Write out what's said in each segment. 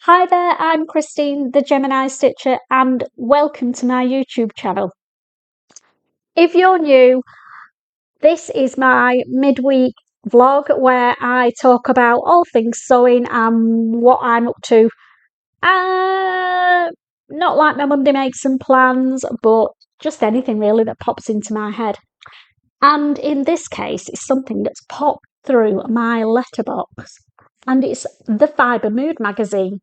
Hi there, I'm Christine, the Gemini Stitcher, and welcome to my YouTube channel. If you're new, this is my midweek vlog where I talk about all things sewing and what I'm up to. Not like my Monday makes and plans, but just anything really that pops into my head. And in this case, it's something that's popped through my letterbox, and it's the FIBRE Mood magazine.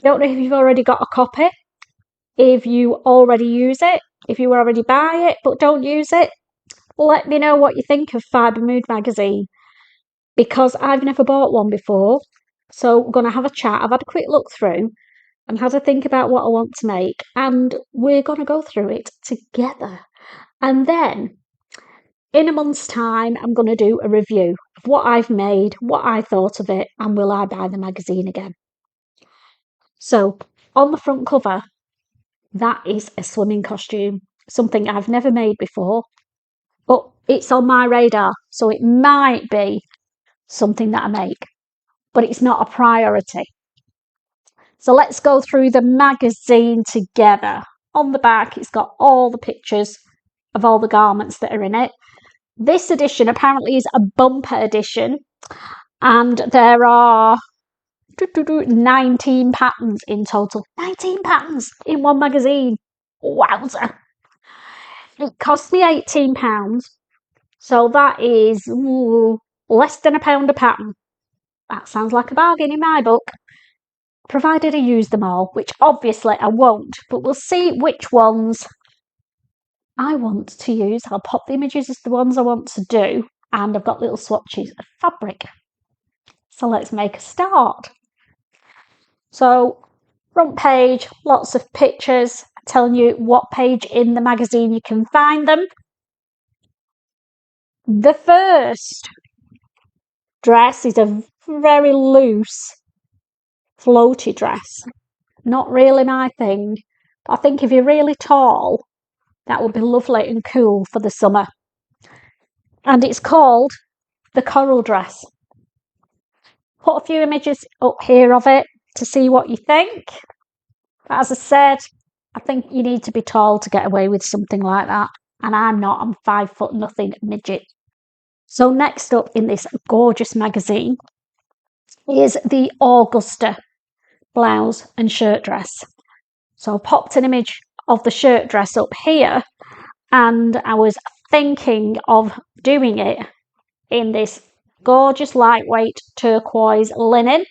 Don't know if you've already got a copy, if you already use it, if you already buy it but don't use it. Let me know what you think of FIBRE Mood magazine, because I've never bought one before. So we're going to have a chat. I've had a quick look through and had to think about what I want to make, and we're going to go through it together. And then in a month's time, I'm going to do a review of what I've made, what I thought of it, and will I buy the magazine again. So on the front cover, that is a swimming costume, something I've never made before, but it's on my radar, so it might be something that I make, but it's not a priority. So let's go through the magazine together. On the back, it's got all the pictures of all the garments that are in it. This edition apparently is a bumper edition, and there are 19 patterns in total. 19 patterns in one magazine. Wowza. It cost me £18, so that is less than £1 a pattern. That sounds like a bargain in my book, provided I use them all, which obviously I won't, but we'll see which ones I want to use. I'll pop the images as the ones I want to do, and I've got little swatches of fabric. So let's make a start. So front page, lots of pictures telling you what page in the magazine you can find them. The first dress is a very loose, floaty dress. Not really my thing. But I think if you're really tall, that would be lovely and cool for the summer. And it's called the coral dress. Put a few images up here of it to see what you think. But as I said, I think you need to be tall to get away with something like that. And I'm not, I'm 5 foot nothing midget. So next up in this gorgeous magazine is the Augusta blouse and shirt dress. So I popped an image of the shirt dress up here, and I was thinking of doing it in this gorgeous lightweight turquoise linen,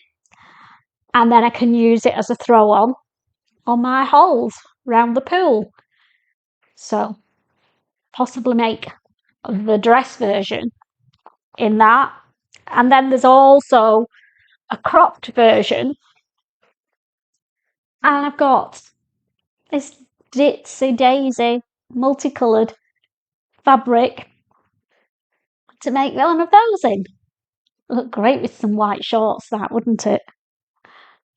and then I can use it as a throw on my holes round the pool. So possibly make the dress version in that. And then there's also a cropped version, and I've got this ditsy daisy multicoloured fabric to make one of those in. Look great with some white shorts, that, wouldn't it?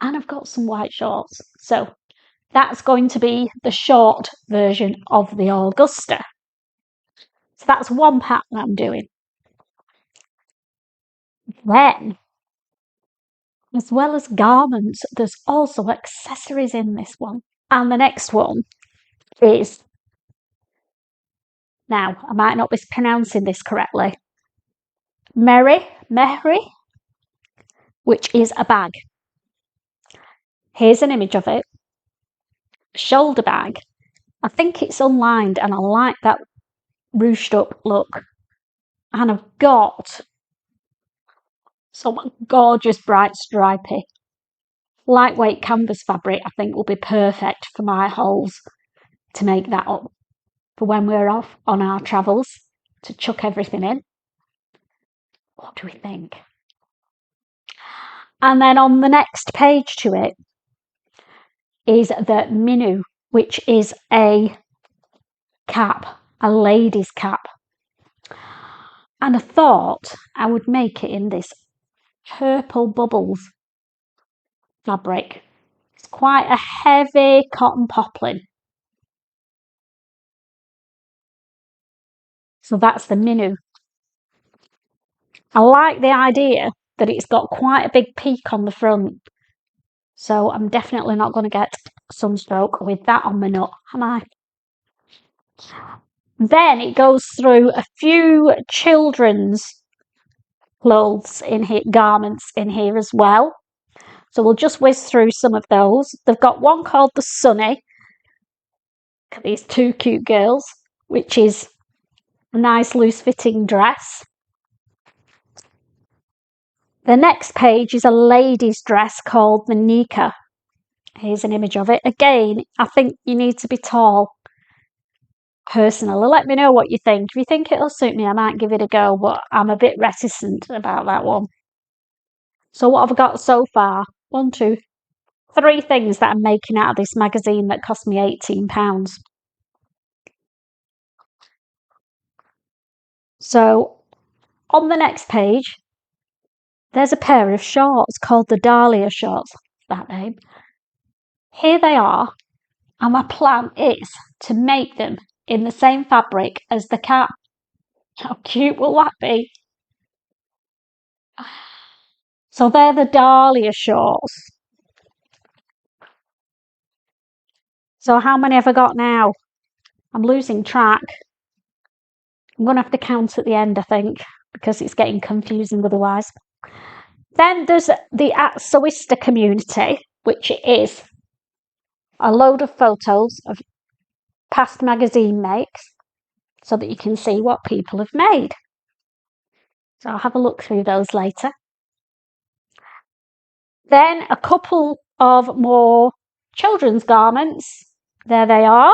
And I've got some white shorts. So that's going to be the short version of the Augusta. So that's one pattern I'm doing. Then, as well as garments, there's also accessories in this one. And the next one is, now I might not be pronouncing this correctly, Mehri, which is a bag. Here's an image of it. Shoulder bag. I think it's unlined, and I like that ruched up look. And I've got some gorgeous bright stripy lightweight canvas fabric. I think will be perfect for my holes to make that up for when we're off on our travels to chuck everything in. What do we think? And then on the next page to it is the Minu, which is a cap, a lady's cap. And I thought I would make it in this purple bubbles fabric. It's quite a heavy cotton poplin. So that's the Minu. I like the idea that it's got quite a big peak on the front, So I'm definitely not going to get sunstroke with that on my nut, am I? Then it goes through a few children's clothes in here, garments in here as well. So we'll just whiz through some of those. They've got one called the Sunny. Look at these two cute girls, which is a nice loose fitting dress. The next page is a lady's dress called the Nika. Here's an image of it. Again, I think you need to be tall. Personally, let me know what you think. If you think it'll suit me, I might give it a go, but I'm a bit reticent about that one. So what have I got so far? 1, 2, 3 things that I'm making out of this magazine that cost me £18. So on the next page, there's a pair of shorts called the Dahlia shorts. That name. Here they are, and my plan is to make them in the same fabric as the cat. How cute will that be? So they're the Dahlia shorts. So how many have I got now? I'm losing track. I'm going to have to count at the end, I think, because it's getting confusing otherwise. Then there's the Worcester Community, which is a load of photos of past magazine makes so that you can see what people have made. So I'll have a look through those later. Then a couple of more children's garments. There they are.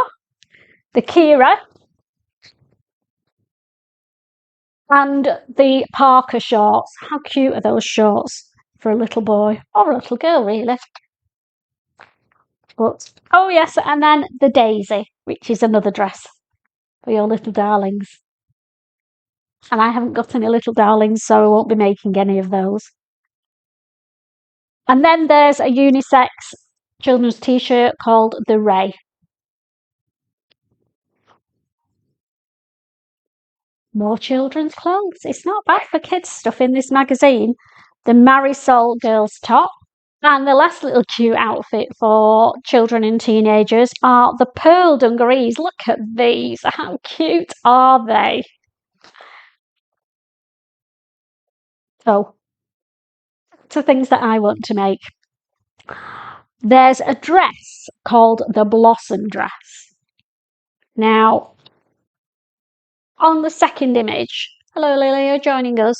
The Kira and the Parker shorts. How cute are those shorts for a little boy or a little girl, really? But oh yes, and then the Daisy, which is another dress for your little darlings. And I haven't got any little darlings, so I won't be making any of those. And then there's a unisex children's t-shirt called the Ray. More children's clothes. It's not bad for kids stuff in this magazine. The Marisol girls top. And the last little cute outfit for children and teenagers are the pearl dungarees. Look at these. How cute are they? So, to things that I want to make. There's a dress called the Blossom dress. Now, on the second image, hello Lily, you're joining us.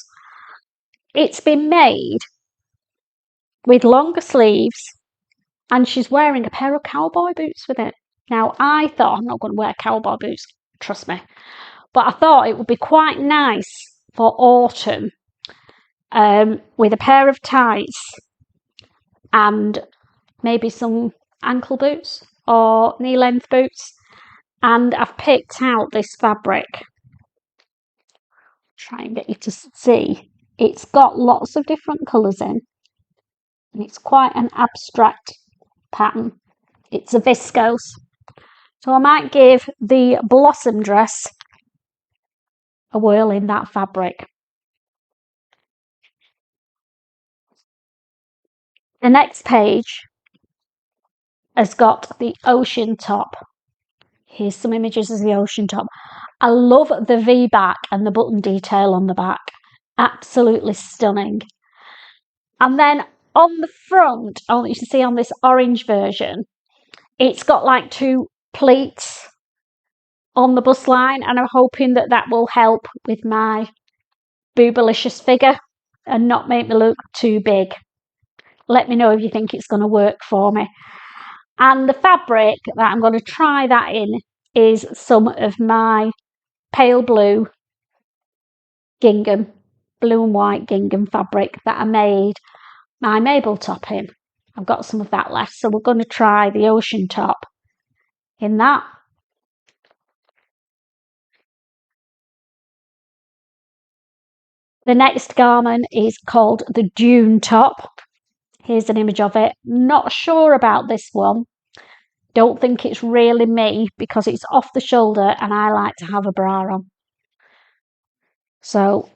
It's been made with longer sleeves and she's wearing a pair of cowboy boots with it. Now, I thought I'm not going to wear cowboy boots, trust me, but I thought it would be quite nice for autumn with a pair of tights and maybe some ankle boots or knee length boots. And I've picked out this fabric. Try and get you to see. It's got lots of different colours in. And it's quite an abstract pattern. It's a viscose. So I might give the Blossom dress a whirl in that fabric. The next page has got the ocean top. Here's some images of the ocean top. I love the V-back and the button detail on the back. Absolutely stunning. And then on the front, you can see on this orange version, it's got like 2 pleats on the bust line, and I'm hoping that that will help with my boobalicious figure and not make me look too big. Let me know if you think it's going to work for me. And the fabric that I'm going to try that in is some of my pale blue gingham, blue and white gingham fabric that I made my Mabel top in. I've got some of that left, so we're going to try the ocean top in that. The next garment is called the Dune top. Here's an image of it. Not sure about this one. Don't think it's really me because it's off the shoulder and I like to have a bra on. So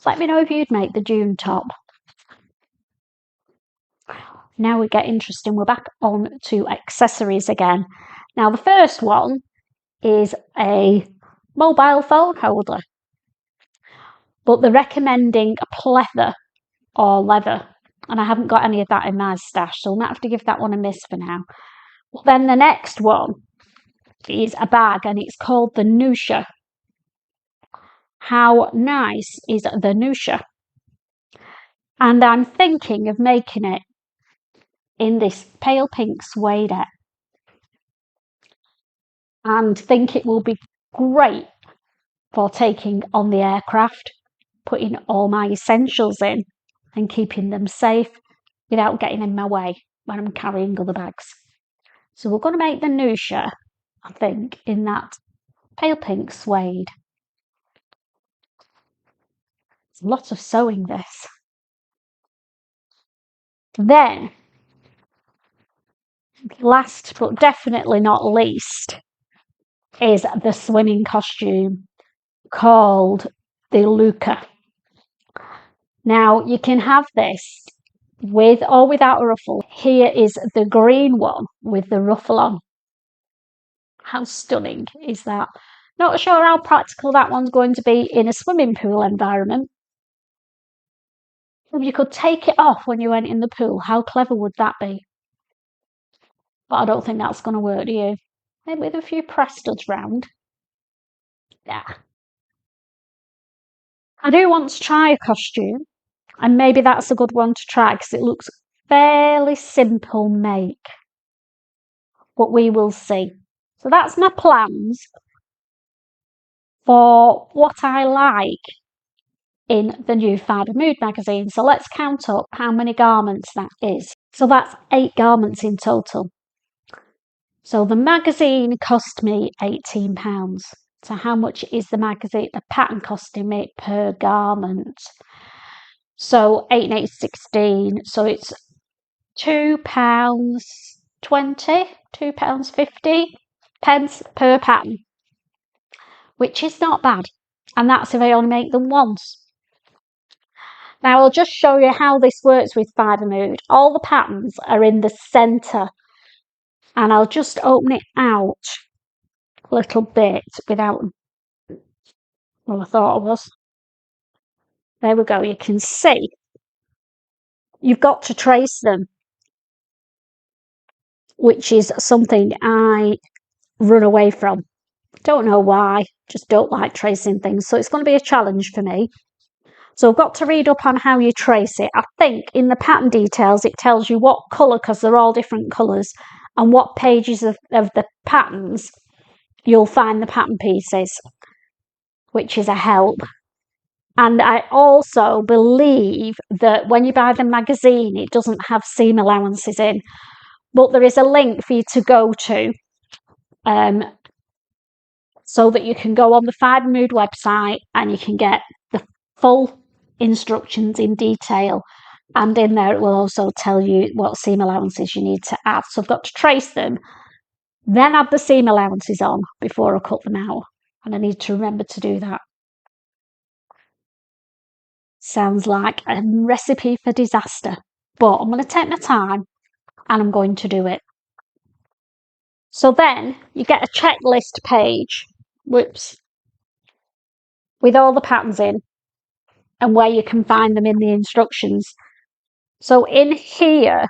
let me know if you'd make the Dune top. Now we get interesting. We're back on to accessories again. Now the first one is a mobile phone holder, but they're recommending a pleather or leather, and I haven't got any of that in my stash, so I might have to give that one a miss for now. Well, then the next one is a bag, and it's called the Nusha. How nice is the Nusha? And I'm thinking of making it in this pale pink suede, and think it will be great for taking on the aircraft, putting all my essentials in and keeping them safe without getting in my way when I'm carrying other bags. So we're going to make the Nusha, I think, in that pale pink suede. It's a lot of sewing, this. Then, last but definitely not least, is the swimming costume called the Luca. Now, you can have this with or without a ruffle. Here is the green one with the ruffle on. How stunning is that? Not sure how practical that one's going to be in a swimming pool environment. If you could take it off when you went in the pool, how clever would that be? But I don't think that's going to work, do you? Maybe with a few press studs round. Yeah. I do want to try a costume, and maybe that's a good one to try because it looks fairly simple make. But we will see. So that's my plans for what I like in the new FIBRE Mood magazine. So let's count up how many garments that is. So that's 8 garments in total. So the magazine cost me £18. So how much is the magazine, the pattern costing me per garment? So 8 and 8 is 16. So it's £2.20, £2.50 pence per pattern, which is not bad. And that's if I only make them once. Now I'll just show you how this works with FIBRE Mood. All the patterns are in the centre, and I'll just open it out a little bit without, well, I thought I was. There we go, you can see. You've got to trace them, which is something I run away from. Don't know why, just don't like tracing things. So it's going to be a challenge for me. So I've got to read up on how you trace it. I think in the pattern details, it tells you what colour, because they're all different colours, and what pages of the patterns you'll find the pattern pieces, which is a help. And I also believe that when you buy the magazine, it doesn't have seam allowances in, but there is a link for you to go to so that you can go on the FIBRE Mood website and you can get the full instructions in detail, and in there it will also tell you what seam allowances you need to add. So I've got to trace them, then add the seam allowances on before I cut them out, and I need to remember to do that. Sounds like a recipe for disaster, but I'm going to take my time and I'm going to do it. So then you get a checklist page, with all the patterns in and where you can find them in the instructions. So in here,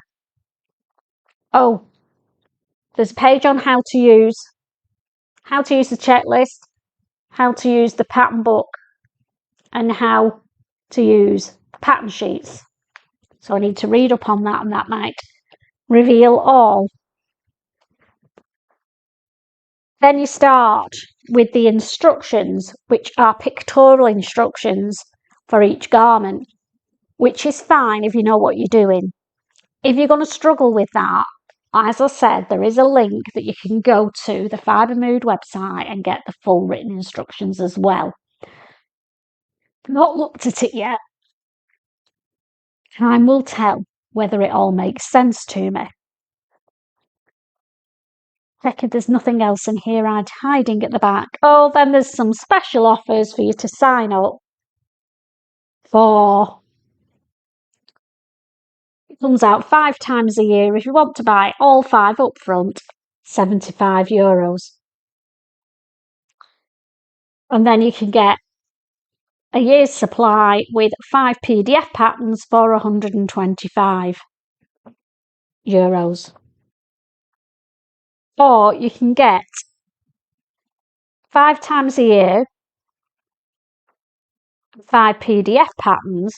there's a page on how to use the checklist, how to use the pattern book, and how to use pattern sheets. So I need to read up on that, and that might reveal all. Then you start with the instructions, which are pictorial instructions for each garment, which is fine if you know what you're doing. If you're going to struggle with that, as I said, there is a link that you can go to the FIBRE Mood website and get the full written instructions as well. I've not looked at it yet. Time will tell whether it all makes sense to me. Check if there's nothing else in here hiding at the back. Oh, then there's some special offers for you to sign up for It comes out 5 times a year. If you want to buy all 5 up front, €75. And then you can get a year's supply with 5 PDF patterns for €125. Or you can get 5 times a year, 5 PDF patterns,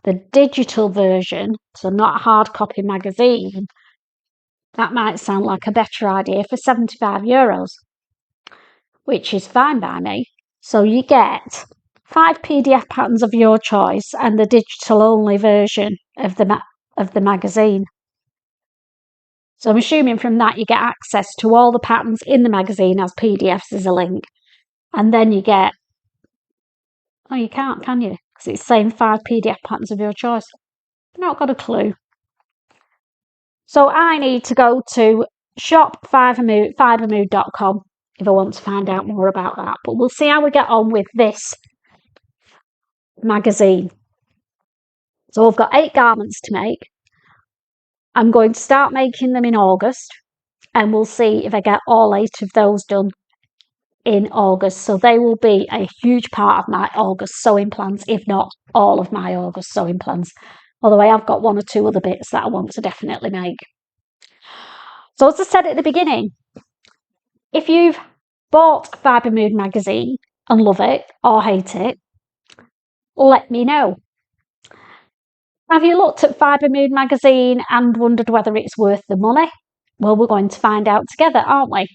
the digital version, so not a hard copy magazine. That might sound like a better idea for €75, which is fine by me. So you get 5 PDF patterns of your choice and the digital only version of the magazine. So I'm assuming from that you get access to all the patterns in the magazine as PDFs as a link. And then you get, oh, you can't, can you? Because it's saying 5 PDF patterns of your choice. I've not got a clue. So I need to go to shop.FIBREMOOD.com if I want to find out more about that. But we'll see how we get on with this magazine. So I've got 8 garments to make. I'm going to start making them in August, and we'll see if I get all 8 of those done in August. So they will be a huge part of my August sewing plans, if not all of my August sewing plans. Although I have got 1 or 2 other bits that I want to definitely make. So as I said at the beginning, if you've bought Fibre Mood magazine and love it or hate it, let me know. Have you looked at Fibre Mood magazine and wondered whether it's worth the money? Well, we're going to find out together, aren't we?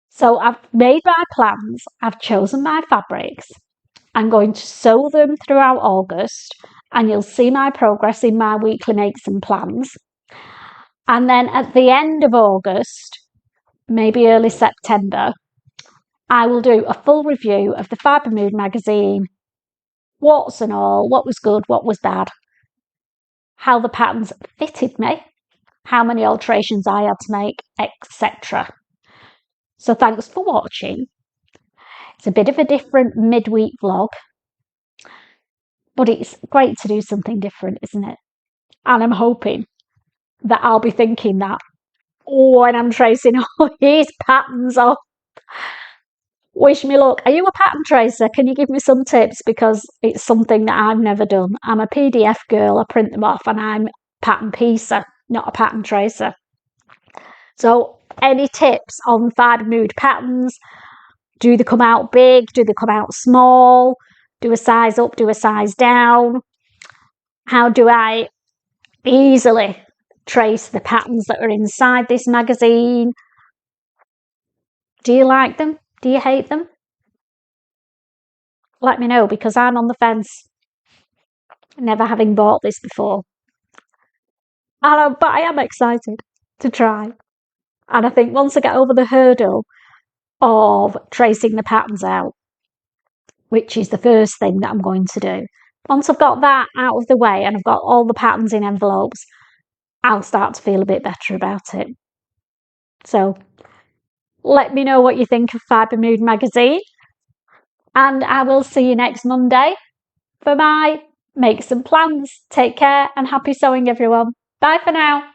So I've made my plans, I've chosen my fabrics, I'm going to sew them throughout August, and you'll see my progress in my weekly makes and plans. And then at the end of August, maybe early September, I will do a full review of the Fibre Mood magazine, warts and all, what was good, what was bad, how the patterns fitted me, how many alterations I had to make, etc. So thanks for watching. It's a bit of a different midweek vlog, but it's great to do something different, isn't it? And I'm hoping that I'll be thinking that when I'm tracing all these patterns off. Wish me luck. Are you a pattern tracer? Can you give me some tips? Because it's something that I've never done. I'm a PDF girl, I print them off, and I'm a pattern piecer, not a pattern tracer. So any tips on Fibre Mood patterns? Do they come out big? Do they come out small? Do a size up? Do a size down? How do I easily trace the patterns that are inside this magazine? Do you like them? Do you hate them? Let me know, because I'm on the fence, never having bought this before. But I am excited to try. And I think once I get over the hurdle of tracing the patterns out, which is the first thing that I'm going to do, once I've got that out of the way and I've got all the patterns in envelopes, I'll start to feel a bit better about it. So let me know what you think of Fibre Mood magazine, and I will see you next Monday for my Make Some Plans. Take care and happy sewing, everyone. Bye for now.